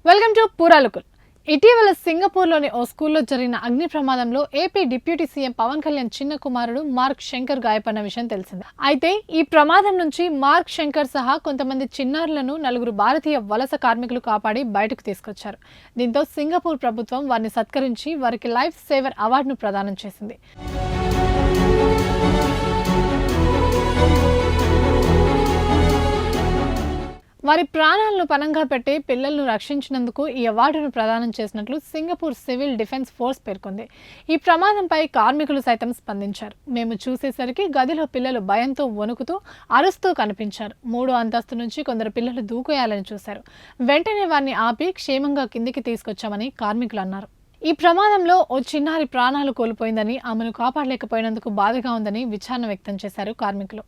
Welcome to పూరాలుకుల్. ఇటీవల సింగపూర్లోని ఓ స్కూల్లో జరిగిన అగ్ని ప్రమాదంలో AP deputy CM Pawan Kalyan చిన్న కుమారుడు మార్క్ శంకర్ గాయపడిన విషయం తెలిసిందే. అయితే ఈ ప్రమాదం నుంచి మార్క్ శంకర్ సహా కొంతమంది చిన్నారులను 4 భారతీయ వలస కార్మికులు కాపాడి బయటకు తీసుకొచ్చారు. దీంతో సింగపూర్ ప్రభుత్వం వారిని సత్కరించి వారికి లైఫ్ సేవర్ అవార్డును ప్రదానం చేసింది. వారి ప్రాణాలను పణంగా పెట్టి పిల్లలను రక్షించినందుకు ఈ అవార్డును ప్రదానం చేసినట్లు సింగపూర్ సివిల్ డిఫెన్స్ ఫోర్స్ పేర్కొంది. ఈ ప్రమాదంపై కార్మికులు సైతం స్పందించారు. మేము చూసేసరికి గదిలో పిల్లలు భయంతో వణుకుతూ అరుస్తూ కనిపించారు. 3వ అంతస్తు నుంచి కొందరు పిల్లలు దూకేయాలని చూశారు. వెంటనే వారిని ఆపి క్షేమంగా కిందికి తీసుకొచ్చామని కార్మికులు అన్నారు. ఈ ప్రమాదంలో ఓ చిన్నారి ప్రాణాలు కోల్పోయిందని, ఆమెను కాపాడలేకపోయినందుకు బాధగా ఉందని విచారణ వ్యక్తం చేశారు కార్మికులు.